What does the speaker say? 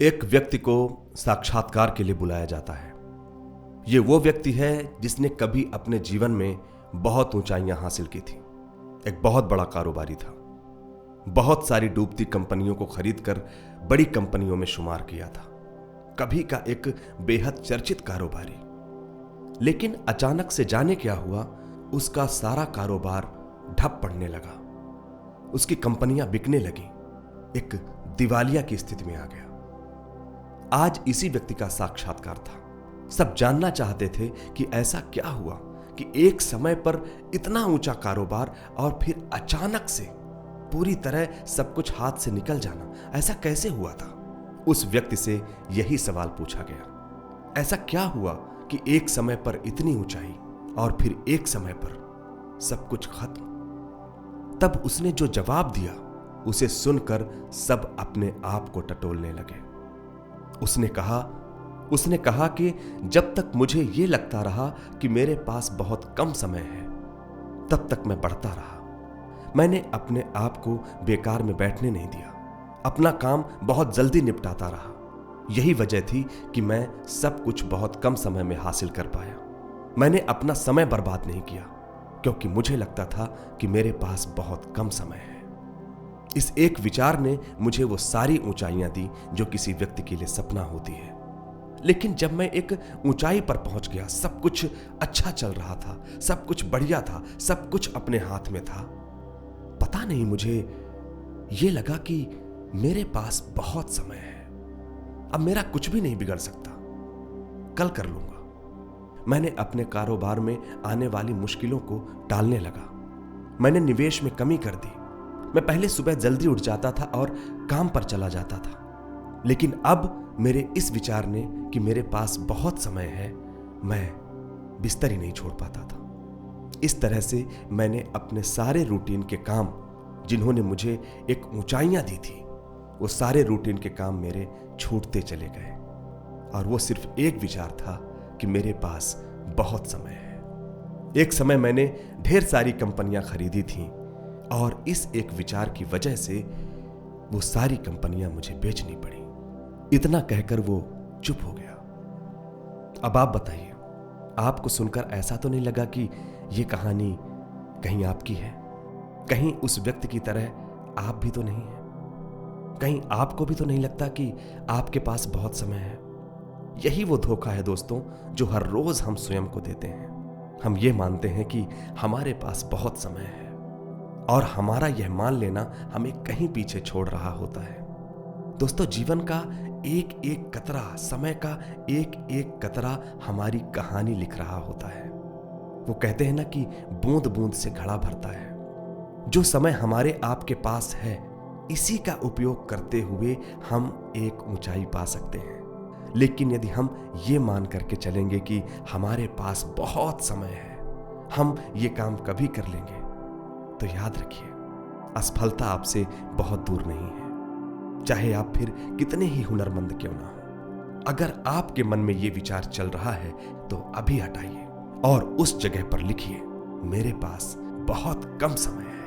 एक व्यक्ति को साक्षात्कार के लिए बुलाया जाता है। ये वो व्यक्ति है जिसने कभी अपने जीवन में बहुत ऊंचाइयां हासिल की थी। एक बहुत बड़ा कारोबारी था। बहुत सारी डूबती कंपनियों को खरीदकर बड़ी कंपनियों में शुमार किया था। कभी का एक बेहद चर्चित कारोबारी। लेकिन अचानक से जाने क्या हुआ, उसका सारा कारोबार ठप पड़ने लगा। उसकी कंपनियां बिकने लगी। एक दिवालिया की स्थिति में आ गया। आज इसी व्यक्ति का साक्षात्कार था। सब जानना चाहते थे कि ऐसा क्या हुआ कि एक समय पर इतना ऊंचा कारोबार और फिर अचानक से पूरी तरह सब कुछ हाथ से निकल जाना, ऐसा कैसे हुआ था। उस व्यक्ति से यही सवाल पूछा गया। ऐसा क्या हुआ कि एक समय पर इतनी ऊंचाई और फिर एक समय पर सब कुछ खत्म। तब उसने जो जवाब दिया, उसे सुनकर सब अपने आप को टटोलने लगे। उसने कहा कि जब तक मुझे यह लगता रहा कि मेरे पास बहुत कम समय है, तब तक मैं बढ़ता रहा। मैंने अपने आप को बेकार में बैठने नहीं दिया। अपना काम बहुत जल्दी निपटाता रहा। यही वजह थी कि मैं सब कुछ बहुत कम समय में हासिल कर पाया। मैंने अपना समय बर्बाद नहीं किया, क्योंकि मुझे लगता था कि मेरे पास बहुत कम समय है। इस एक विचार ने मुझे वो सारी ऊंचाइयां दी जो किसी व्यक्ति के लिए सपना होती है। लेकिन जब मैं एक ऊंचाई पर पहुंच गया, सब कुछ अच्छा चल रहा था, सब कुछ बढ़िया था, सब कुछ अपने हाथ में था। पता नहीं, मुझे यह लगा कि मेरे पास बहुत समय है। अब मेरा कुछ भी नहीं बिगड़ सकता। कल कर लूंगा। मैंने अपने कारोबार में आने वाली मुश्किलों को टालने लगा। मैंने निवेश में कमी कर दी। मैं पहले सुबह जल्दी उठ जाता था और काम पर चला जाता था। लेकिन अब मेरे इस विचार ने कि मेरे पास बहुत समय है, मैं बिस्तर ही नहीं छोड़ पाता था। इस तरह से मैंने अपने सारे रूटीन के काम, जिन्होंने मुझे एक ऊंचाइयां दी थी, वो सारे रूटीन के काम मेरे छूटते चले गए। और वो सिर्फ एक विचार था कि मेरे पास बहुत समय है। एक समय मैंने ढेर सारी कंपनियां खरीदी थीं और इस एक विचार की वजह से वो सारी कंपनियां मुझे बेचनी पड़ी। इतना कहकर वो चुप हो गया। अब आप बताइए, आपको सुनकर ऐसा तो नहीं लगा कि ये कहानी कहीं आपकी है? कहीं उस व्यक्ति की तरह आप भी तो नहीं है? कहीं आपको भी तो नहीं लगता कि आपके पास बहुत समय है? यही वो धोखा है दोस्तों, जो हर रोज हम स्वयं को देते हैं। हम ये मानते हैं कि हमारे पास बहुत समय है और हमारा यह मान लेना हमें कहीं पीछे छोड़ रहा होता है। दोस्तों, जीवन का एक एक कतरा, समय का एक एक कतरा हमारी कहानी लिख रहा होता है। वो कहते हैं ना कि बूंद बूंद से घड़ा भरता है। जो समय हमारे आपके पास है, इसी का उपयोग करते हुए हम एक ऊंचाई पा सकते हैं। लेकिन यदि हम ये मान करके चलेंगे कि हमारे पास बहुत समय है, हम ये काम कभी कर लेंगे, तो याद रखिए, असफलता आपसे बहुत दूर नहीं है। चाहे आप फिर कितने ही हुनरमंद क्यों ना हो। अगर आपके मन में ये विचार चल रहा है, तो अभी हटाइए और उस जगह पर लिखिए, मेरे पास बहुत कम समय है।